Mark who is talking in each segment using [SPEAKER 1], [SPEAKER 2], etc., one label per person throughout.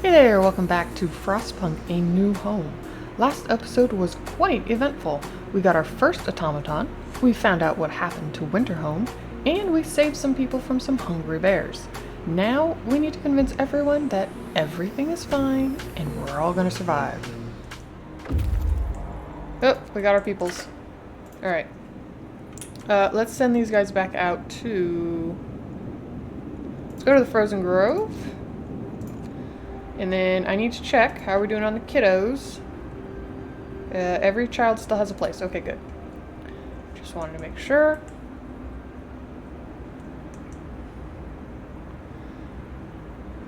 [SPEAKER 1] Hey there, welcome back to Frostpunk, A New Home. Last episode was quite eventful. We got our first automaton, we found out what happened to Winterhome, and we saved some people from some hungry bears. Now we need to convince everyone that everything is fine and we're all gonna survive. Oh, we got our peoples. Alright. Let's send these guys back out to... Let's go to the Frozen Grove. And then I need to check how we're doing on the kiddos. Every child still has a place. Okay, good. Just wanted to make sure.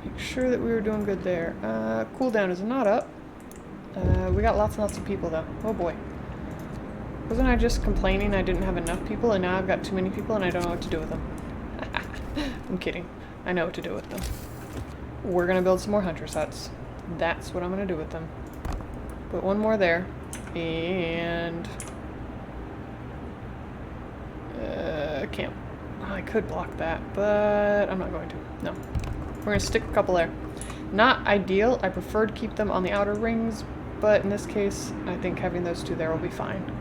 [SPEAKER 1] Make sure that we were doing good there. Cooldown is not up. We got lots and lots of people though. Oh boy. Wasn't I just complaining I didn't have enough people and now I've got too many people and I don't know what to do with them? I'm kidding. I know what to do with them. We're gonna build some more hunter's huts. That's what I'm gonna do with them. Put one more there. And... camp. I could block that, but I'm not going to. No. We're gonna stick a couple there. Not ideal. I prefer to keep them on the outer rings, but in this case, I think having those two there will be fine.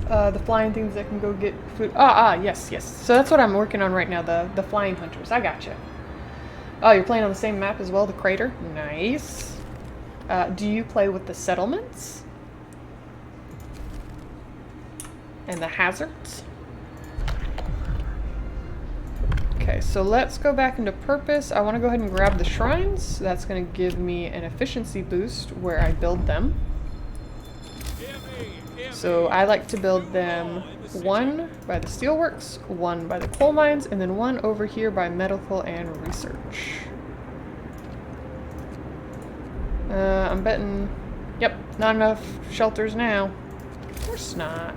[SPEAKER 1] The flying things that can go get food. Yes. So that's what I'm working on right now, the flying hunters. I gotcha. Oh, you're playing on the same map as well, the crater? Nice. Do you play with the settlements? And the hazards? Okay, so let's go back into purpose. I want to go ahead and grab the shrines. That's going to give me an efficiency boost where I build them. So I like to build them one by the steelworks, one by the coal mines, and then one over here by medical and research. I'm betting, yep, not enough shelters now. Of course not.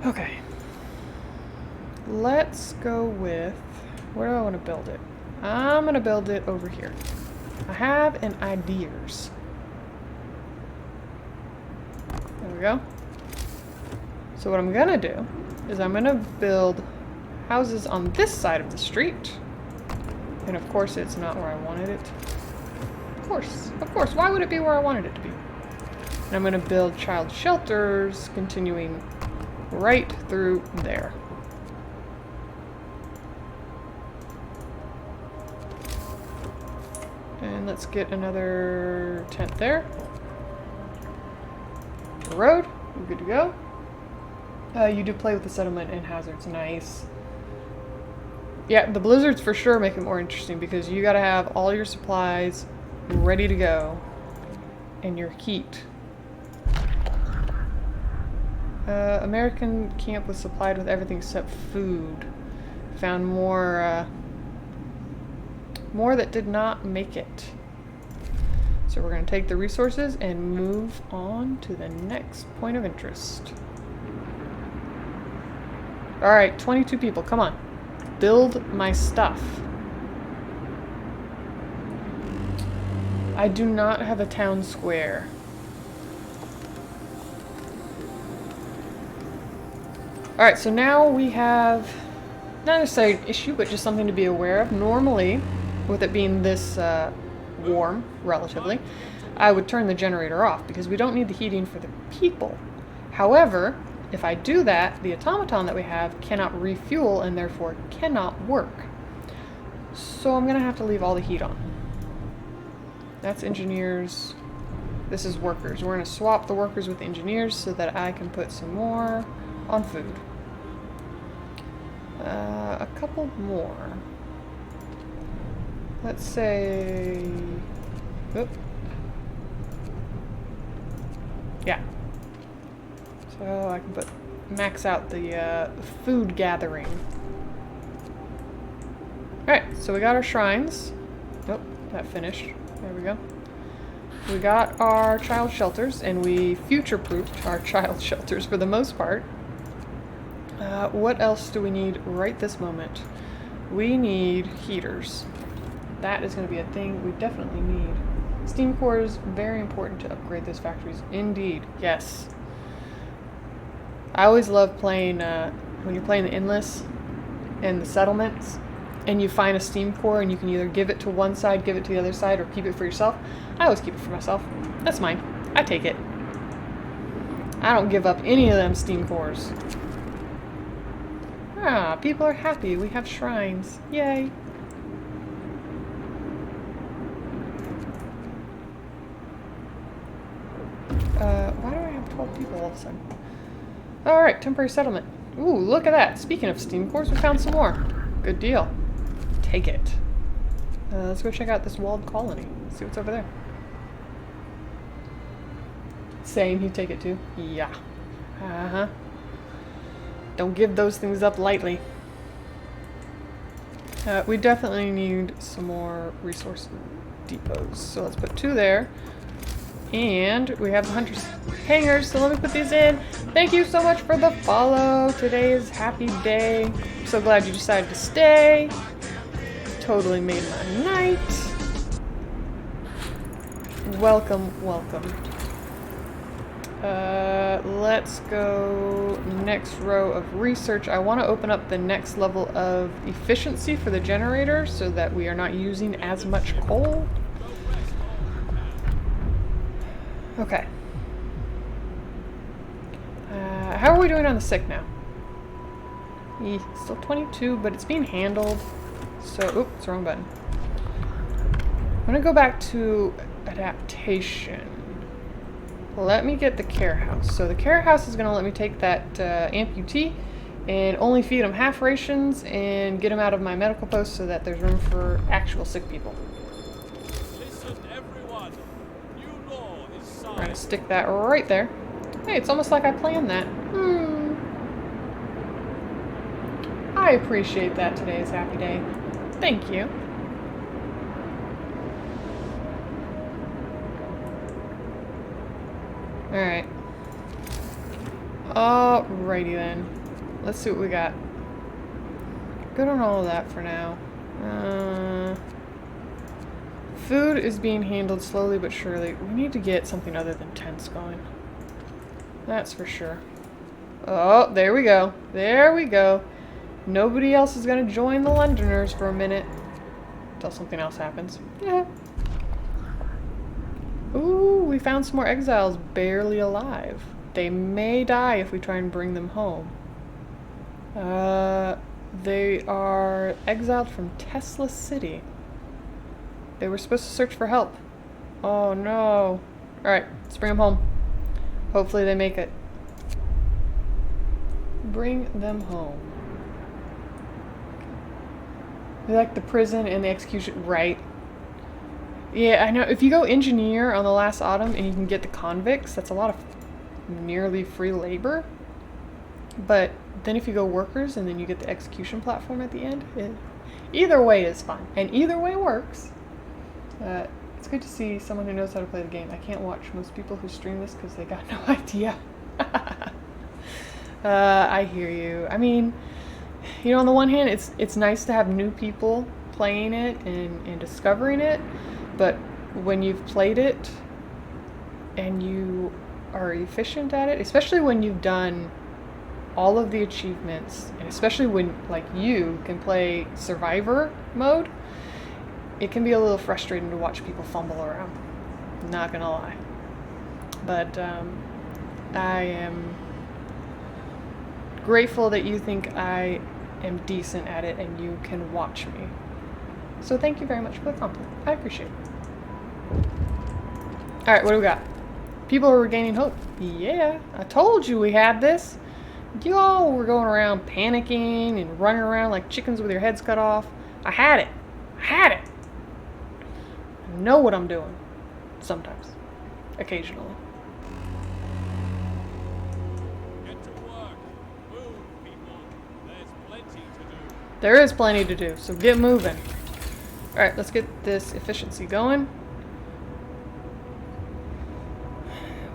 [SPEAKER 1] Okay. Let's go with, where do I want to build it? I'm going to build it over here. I have an ideas. There we go. So what I'm gonna do is I'm gonna build houses on this side of the street. And of course it's not where I wanted it. Of course, why would it be where I wanted it to be? And I'm gonna build child shelters continuing right through there. And let's get another tent there. Road, we're good to go. You do play with the settlement and hazards, nice. Yeah, the blizzards for sure make it more interesting because you gotta have all your supplies ready to go and your heat. American camp was supplied with everything except food. Found more that did not make it. So we're going to take the resources and move on to the next point of interest. Alright, 22 people, come on. Build my stuff. I do not have a town square. Alright, so now we have, not necessarily an issue, but just something to be aware of. Normally, with it being this warm, relatively, I would turn the generator off because we don't need the heating for the people. However, if I do that, the automaton that we have cannot refuel and therefore cannot work. So I'm going to have to leave all the heat on. That's engineers. This is workers. We're going to swap the workers with engineers so that I can put some more on food. A couple more. Let's say... Oop. Yeah. So I can max out the food gathering. Alright, so we got our shrines. Nope, that finished. There we go. We got our child shelters, and we future-proofed our child shelters for the most part. What else do we need right this moment? We need heaters. That is going to be a thing we definitely need. Steam core is very important to upgrade those factories. Indeed, yes. I always love playing, when you're playing the Endless, and the settlements, and you find a steam core and you can either give it to one side, give it to the other side, or keep it for yourself. I always keep it for myself. That's mine. I take it. I don't give up any of them steam cores. Ah, people are happy. We have shrines. Yay. Why do I have 12 people all of a sudden? Alright, temporary settlement. Ooh, look at that. Speaking of steam cores, we found some more. Good deal. Take it. Let's go check out this walled colony. See what's over there. Same, you take it too? Yeah. Uh-huh. Don't give those things up lightly. We definitely need some more resource depots. So let's put 2 there. And we have the hunter's hangers, so let me put these in. Thank you so much for the follow. Today is happy day. I'm so glad you decided to stay. Totally made my night. Welcome, welcome. Let's go next row of research. I want to open up the next level of efficiency for the generator so that we are not using as much coal. Okay. How are we doing on the sick now? Still 22, but it's being handled. So, oops, wrong button. I'm gonna go back to adaptation. Let me get the care house. So the care house is gonna let me take that amputee and only feed him half rations and get him out of my medical post so that there's room for actual sick people.
[SPEAKER 2] Listen, everyone. New law is signed.
[SPEAKER 1] We're gonna stick that right there. Hey, it's almost like I planned that. I appreciate that today is happy day. Thank you. Alright. Alrighty then. Let's see what we got. Good on all of that for now. Food is being handled slowly but surely. We need to get something other than tents going. That's for sure. Oh, there we go. There we go. Nobody else is going to join the Londoners for a minute. Until something else happens. Yeah. Ooh, we found some more exiles barely alive. They may die if we try and bring them home. They are exiled from Tesla City. They were supposed to search for help. Oh no. Alright, let's bring them home. Hopefully they make it. Bring them home. They like the prison and the execution, right? Yeah, I know. If you go engineer on the last autumn and you can get the convicts, that's a lot of nearly free labor. But then if you go workers and then you get the execution platform at the end, either way is fun. And either way works. It's good to see someone who knows how to play the game. I can't watch most people who stream this because they got no idea. I hear you. I mean, you know, on the one hand, it's nice to have new people playing it and discovering it. But when you've played it and you are efficient at it, especially when you've done all of the achievements, and especially when, like, you can play survivor mode, it can be a little frustrating to watch people fumble around. Not gonna lie. But I am grateful that you think I am decent at it and you can watch me. So thank you very much for the compliment. I appreciate it. Alright, what do we got? People are regaining hope. Yeah, I told you we had this. You all were going around panicking and running around like chickens with your heads cut off. I had it. I had it. I know what I'm doing. Sometimes. Occasionally.
[SPEAKER 2] Get to work. Move, people. There's plenty to do.
[SPEAKER 1] There is plenty to do, so get moving. Alright, let's get this efficiency going.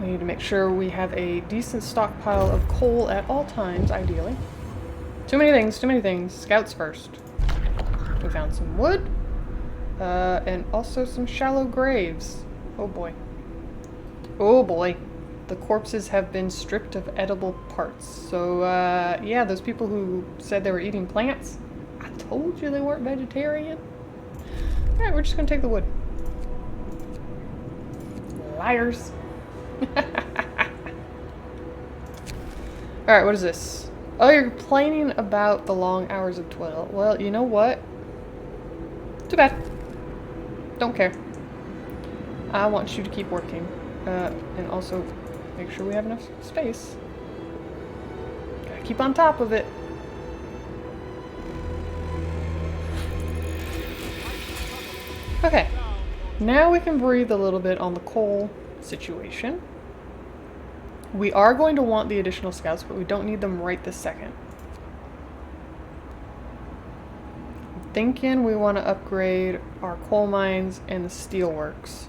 [SPEAKER 1] We need to make sure we have a decent stockpile of coal at all times, ideally. Too many things, too many things. Scouts first. We found some wood. And also some shallow graves. Oh boy. Oh boy. The corpses have been stripped of edible parts. So, yeah, those people who said they were eating plants, told you they weren't vegetarian. Alright, we're just gonna take the wood. Liars. Alright, what is this? Oh, you're complaining about the long hours of toil. Well, you know what? Too bad. Don't care. I want you to keep working. And also make sure we have enough space. Gotta keep on top of it. Okay. Now we can breathe a little bit on the coal situation. We are going to want the additional scouts, but we don't need them right this second. I'm thinking we want to upgrade our coal mines and the steelworks.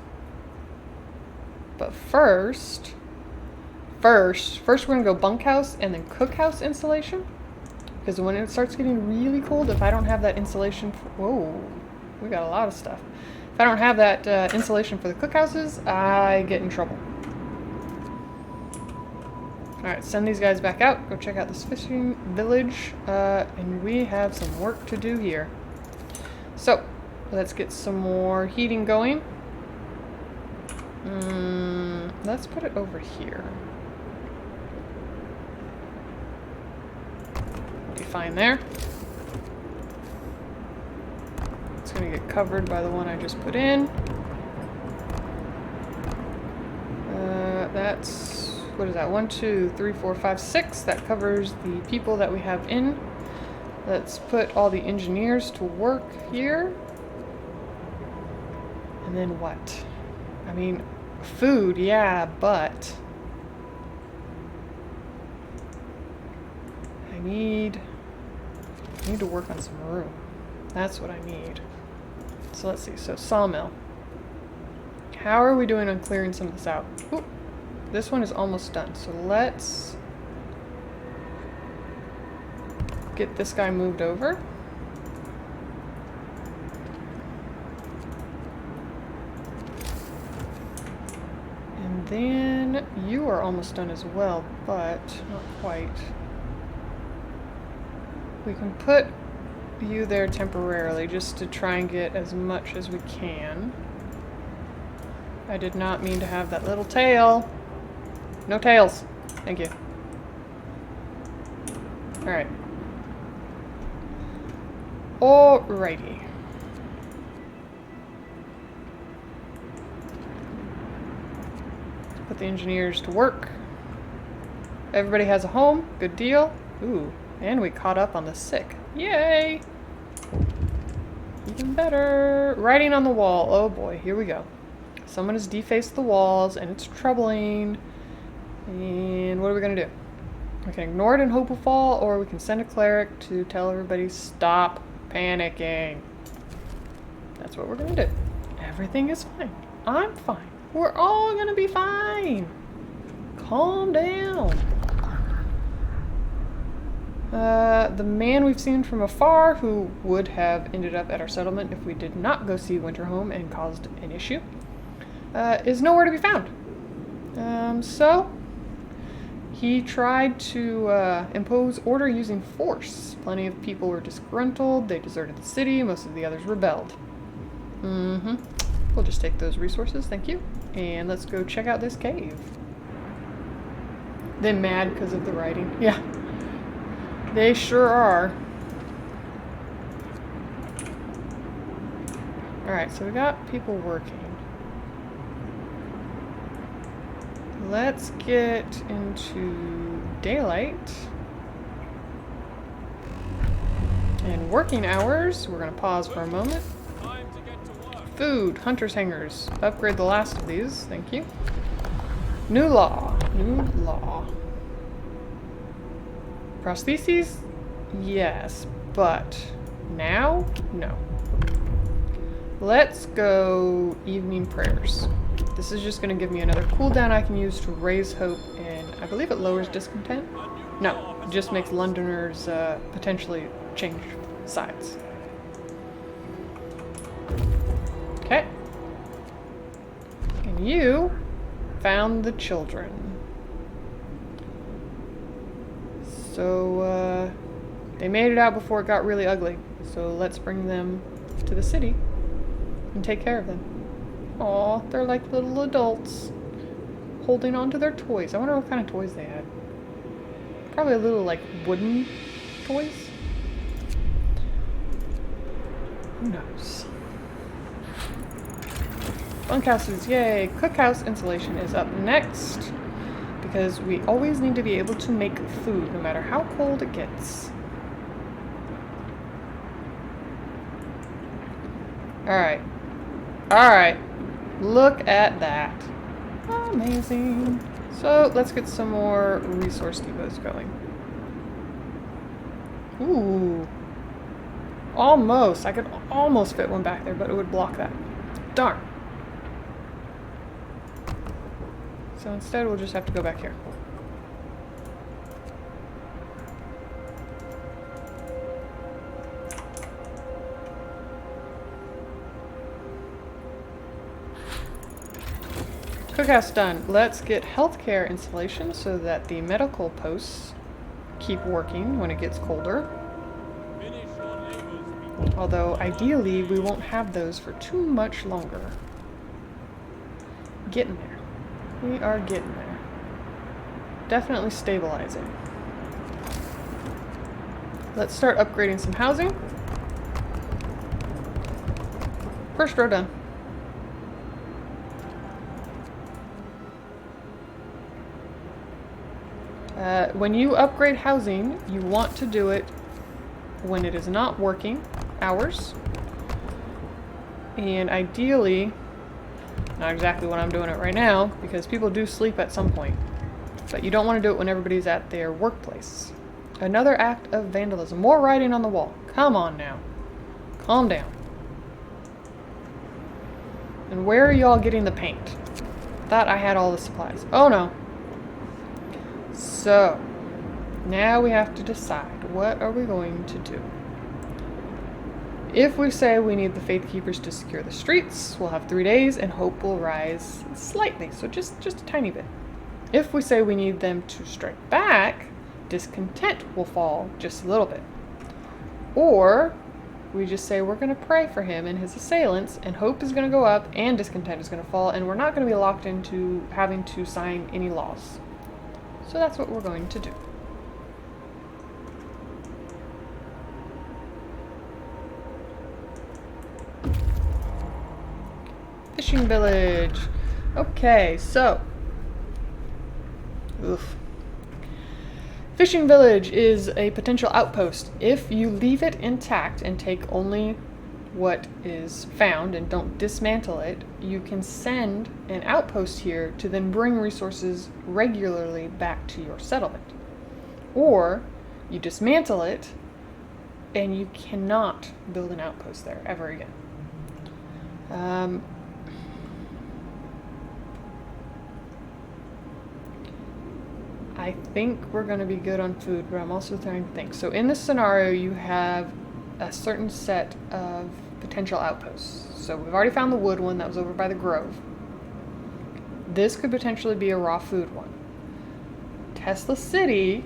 [SPEAKER 1] But first we're going to go bunkhouse and then cookhouse installation. Because when it starts getting really cold, if I don't have that insulation whoa, we got a lot of stuff. If I don't have that insulation for the cookhouses, I get in trouble. Alright, send these guys back out. Go check out this fishing village. And we have some work to do here. So, let's get some more heating going. Let's put it over here. Be fine there. It's going to get covered by the one I just put in. That's, what is that? 1, 2, 3, 4, 5, 6. That covers the people that we have in. Let's put all the engineers to work here. And then what? I mean, food, yeah, but I need to work on some room. That's what I need. So let's see. So sawmill. How are we doing on clearing some of this out? Ooh, this one is almost done. So let's get this guy moved over. And then you are almost done as well, but not quite. We can put you there temporarily just to try and get as much as we can. I did not mean to have that little tail. No tails. Thank you. Alright. Alrighty. Put the engineers to work. Everybody has a home. Good deal. Ooh, and we caught up on the sick. Yay! Even better. Writing on the wall. Oh boy, here we go. Someone has defaced the walls and it's troubling. And what are we gonna do? We can ignore it and hope will fall, or we can send a cleric to tell everybody stop panicking. That's what we're gonna do. Everything is fine. I'm fine. We're all gonna be fine. Calm down. The man we've seen from afar, who would have ended up at our settlement if we did not go see Winterhome and caused an issue, is nowhere to be found. So he tried to impose order using force. Plenty of people were disgruntled. They deserted the city. Most of the others rebelled. We'll just take those resources, thank you. And let's go check out this cave. They're mad because of the writing. Yeah. They sure are. Alright, so we got people working. Let's get into daylight. And working hours. We're going to pause for a moment.
[SPEAKER 2] Time to get to work.
[SPEAKER 1] Food, hunter's hangers. Upgrade the last of these, thank you. New law. New law. Prostheses? Yes, but now? No. Let's go evening prayers. This is just going to give me another cooldown I can use to raise hope, and I believe it lowers discontent? No, it just makes Londoners potentially change sides. Okay. And you found the children. So, they made it out before it got really ugly. So let's bring them to the city and take care of them. Aw, they're like little adults holding on to their toys. I wonder what kind of toys they had. Probably a little like wooden toys. Who knows? Bunkhouses, yay! Cookhouse insulation is up next because we always need to be able to make food no matter how cold it gets. Alright. Alright. Look at that. Amazing. So let's get some more resource depots going. Ooh. Almost. I could almost fit one back there, but it would block that. Darn. So instead we'll just have to go back here. Cookhouse done. Let's get healthcare installation so that the medical posts keep working when it gets colder.
[SPEAKER 2] Finish your labors, people.
[SPEAKER 1] Although ideally we won't have those for too much longer. Getting there. We are getting there. Definitely stabilizing. Let's start upgrading some housing. First row done. When you upgrade housing, you want to do it when it is not working hours. And ideally, not exactly when I'm doing it right now, because people do sleep at some point. But you don't want to do it when everybody's at their workplace. Another act of vandalism. More writing on the wall. Come on now. Calm down. And where are y'all getting the paint? Thought I had all the supplies. Oh no. So, now we have to decide, what are we going to do? If we say we need the Faith Keepers to secure the streets, we'll have 3 days and hope will rise slightly, so just a tiny bit. If we say we need them to strike back, discontent will fall just a little bit. Or we just say we're going to pray for him and his assailants, and hope is going to go up and discontent is going to fall, and we're not going to be locked into having to sign any laws. So that's what we're going to do. Fishing village. Okay, so. Oof. Fishing village is a potential outpost. If you leave it intact and take only what is found and don't dismantle it, you can send an outpost here to then bring resources regularly back to your settlement. Or you dismantle it and you cannot build an outpost there ever again. I think we're going to be good on food, but I'm also trying to think. So in this scenario, you have a certain set of potential outposts. So we've already found the wood one that was over by the grove. This could potentially be a raw food one. Tesla City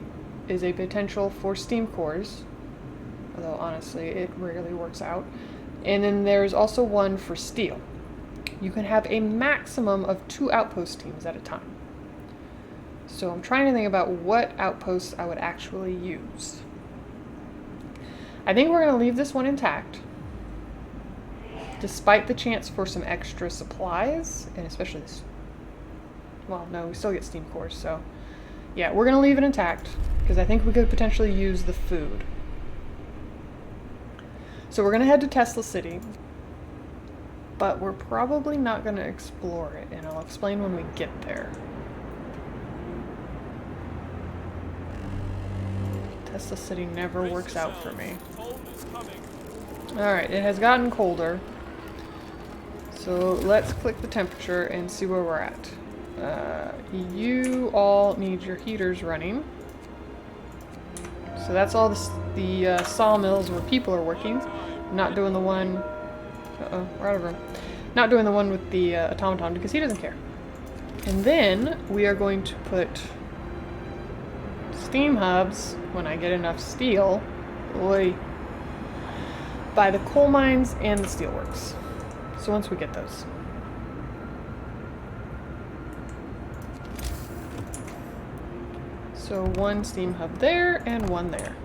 [SPEAKER 1] is a potential for steam cores, although honestly it rarely works out. And then there's also one for steel. You can have a maximum of 2 outpost teams at a time. So I'm trying to think about what outposts I would actually use. I think we're going to leave this one intact, despite the chance for some extra supplies, and especially this. Well, no, we still get steam cores, so yeah, we're going to leave it intact, because I think we could potentially use the food. So we're going to head to Tesla City, but we're probably not going to explore it, and I'll explain when we get there. Tesla City never works out for me. Alright, it has gotten colder. So let's click the temperature and see where we're at. You all need your heaters running. So that's all the sawmills where people are working. Not doing the one... Uh-oh, we're out of room. Not doing the one with the automaton because he doesn't care. And then we are going to put steam hubs when I get enough steel. Oy. by the coal mines and the steelworks. So once we get those. So one steam hub there and one there.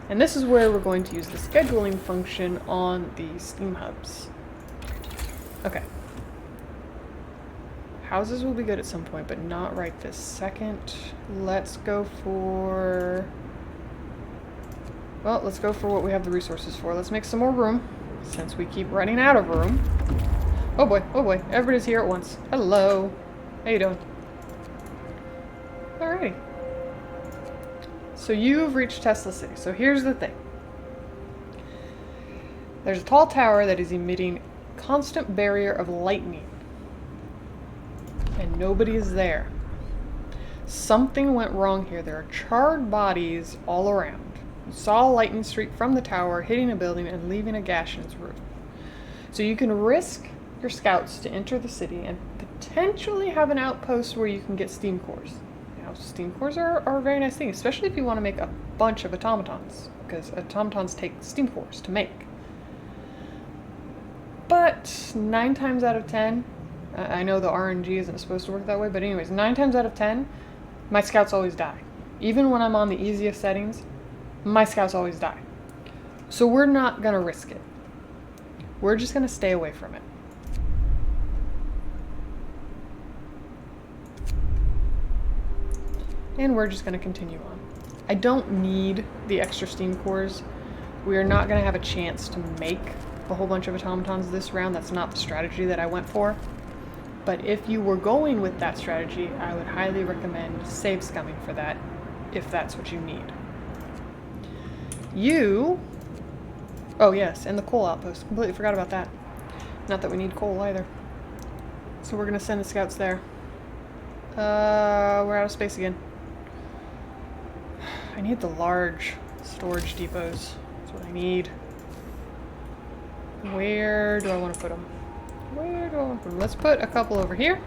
[SPEAKER 1] And this is where we're going to use the scheduling function on the steam hubs. Okay. Houses will be good at some point, but not right this second. Let's go for... Well, let's go for what we have the resources for. Let's make some more room, since we keep running out of room. Oh boy, everybody's here at once. Hello. How you doing? Alrighty. So you've reached Tesla City. So here's the thing. There's a tall tower that is emitting constant barrier of lightning. And nobody is there. Something went wrong here. There are charred bodies all around. You saw a lightning streak from the tower hitting a building and leaving a gash in its roof. So you can risk your scouts to enter the city and potentially have an outpost where you can get steam cores. Now, steam cores are a very nice thing, especially if you want to make a bunch of automatons, because automatons take steam cores to make. But 9 times out of 10, I know the RNG isn't supposed to work that way, but anyways, 9 times out of 10, my scouts always die. Even when I'm on the easiest settings, my scouts always die. So we're not going to risk it. We're just going to stay away from it. And we're just going to continue on. I don't need the extra steam cores. We are not going to have a chance to make a whole bunch of automatons this round. That's not the strategy that I went for. But if you were going with that strategy, I would highly recommend save scumming for that, if that's what you need. You... Oh yes, and the coal outpost. Completely forgot about that. Not that we need coal either. So we're going to send the scouts there. We're out of space again. I need the large storage depots. That's what I need. Where do I want to put them? Where do I want to put them? Let's put a couple over here.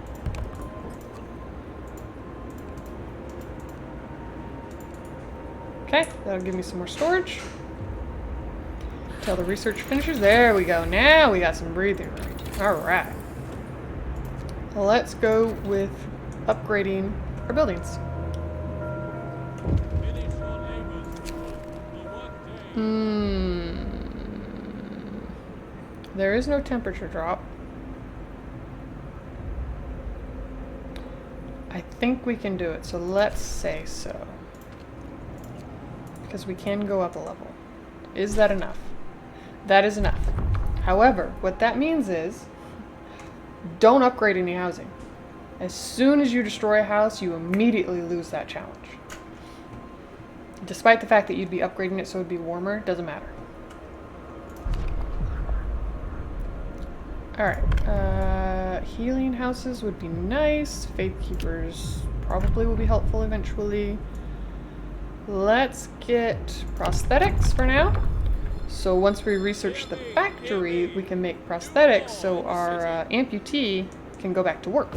[SPEAKER 1] Okay, that'll give me some more storage. Till the research finishes. There we go. Now we got some breathing room. Alright. Let's go with upgrading our buildings. There is no temperature drop. I think we can do it, so let's say so. Because we can go up a level. Is that enough? That is enough. However, what that means is, don't upgrade any housing. As soon as you destroy a house, you immediately lose that challenge. Despite the fact that you'd be upgrading it so it'd be warmer, doesn't matter. Alright, healing houses would be nice. Faith keepers probably will be helpful eventually. Let's get prosthetics for now. So once we research the factory, we can make prosthetics so our amputee can go back to work.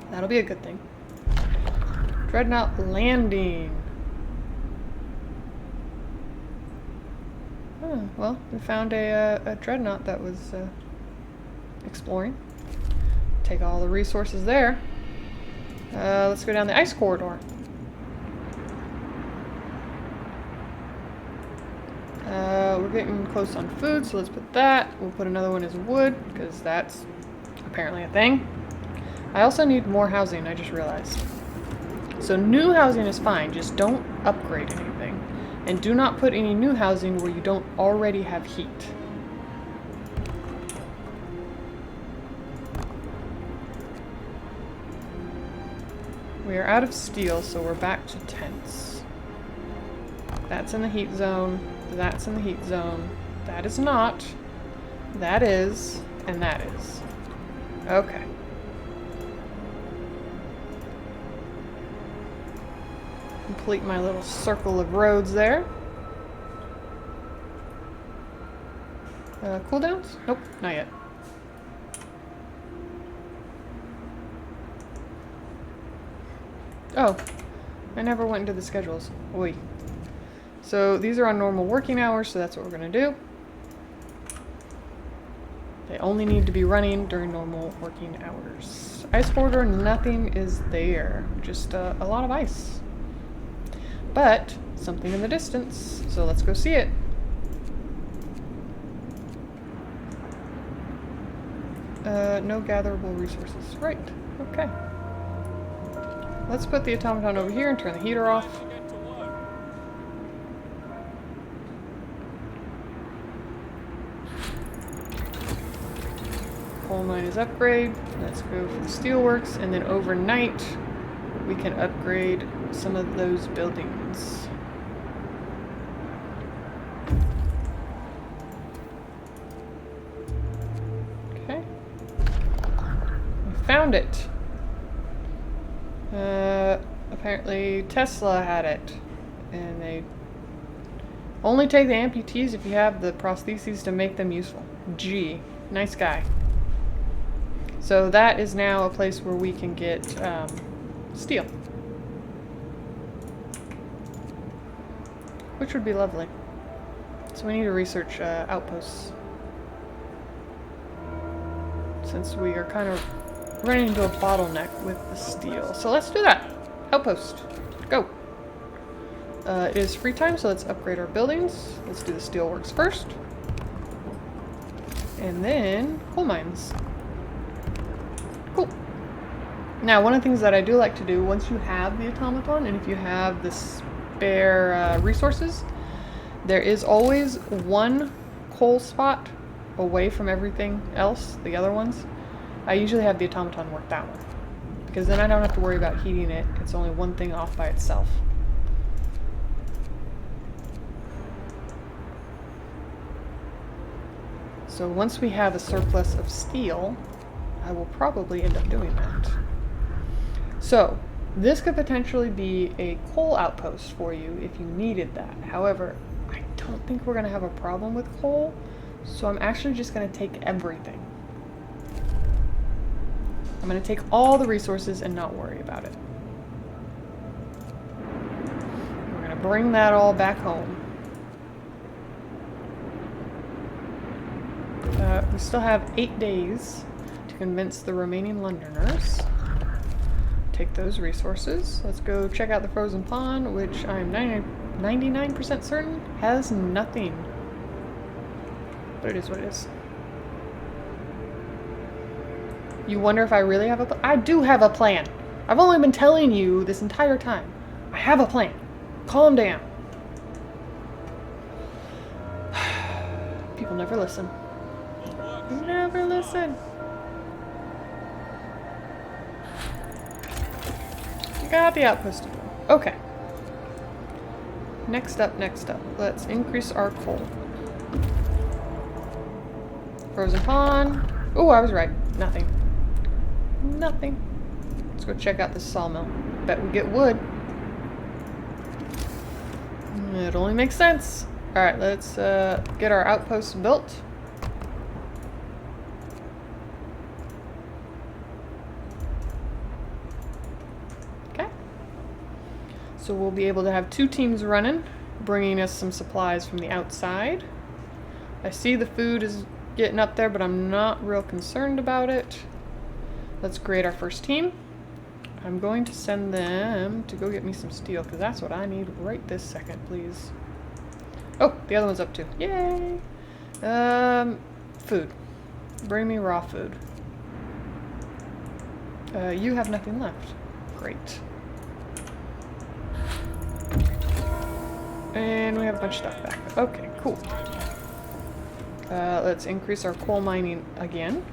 [SPEAKER 1] That'll be a good thing. Dreadnought landing. Oh, well, we found a dreadnought that was exploring. Take all the resources there. Let's go down the ice corridor. We're getting close on food, so let's put that. We'll put another one as wood, because that's apparently a thing. I also need more housing, I just realized. So new housing is fine, just don't upgrade anything. And do not put any new housing where you don't already have heat. We are out of steel, so we're back to tents. That's in the heat zone. That's in the heat zone. That is not. That is. And that is. Okay. Complete my little circle of roads there. Cooldowns? Nope, not yet. Oh, I never went into the schedules. Oi. So these are on normal working hours, so that's what we're going to do. They only need to be running during normal working hours. Ice border, nothing is there. Just a lot of ice. But something in the distance, so let's go see it. No gatherable resources. Right, okay. Let's put the automaton over here and turn the heater off.
[SPEAKER 2] Get to work.
[SPEAKER 1] Coal mine is upgrade. Let's go for the steelworks, and then overnight we can upgrade some of those buildings. Okay. We found it. Apparently Tesla had it, and they only take the amputees if you have the prostheses to make them useful. Gee, nice guy. So that is now a place where we can get steel, which would be lovely. So we need to research outposts, since we are kind of running into a bottleneck with the steel. So let's do that. Outpost, go. It is free time, so let's upgrade our buildings. Let's do the steelworks first, and then coal mines. Cool. Now, one of the things that I do like to do once you have the automaton, and if you have the spare resources, there is always one coal spot away from everything else, the other ones. I usually have the automaton work that one, because then I don't have to worry about heating it. It's only one thing off by itself. So once we have a surplus of steel, I will probably end up doing that. So this could potentially be a coal outpost for you if you needed that. However, I don't think we're going to have a problem with coal, so I'm actually just going to take everything. I'm going to take all the resources and not worry about it. We're going to bring that all back home. We still have 8 days to convince the remaining Londoners. Take those resources. Let's go check out the frozen pond, which I'm 99% certain has nothing. But it is what it is. You wonder if I really have a plan? I do have a plan. I've only been telling you this entire time. I have a plan. Calm down. People never listen. Never listen. You got the outpost to do. Okay. Next up. Let's increase our coal. Frozen pond. Oh, I was right. Nothing. Let's go check out this sawmill. Bet we get wood. It only makes sense. Alright, let's get our outpost built. Okay. So we'll be able to have 2 teams running, bringing us some supplies from the outside. I see the food is getting up there, but I'm not real concerned about it. Let's create our first team. I'm going to send them to go get me some steel, because that's what I need right this second, please. Oh, the other one's up too. Yay! Food. Bring me raw food. You have nothing left. Great. And we have a bunch of stuff back. Okay, cool. Let's increase our coal mining again.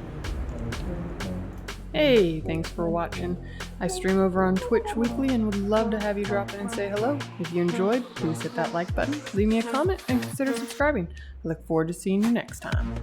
[SPEAKER 1] Hey, thanks for watching. I stream over on Twitch weekly and would love to have you drop in and say hello. If you enjoyed, please hit that like button, leave me a comment, and consider subscribing. I look forward to seeing you next time.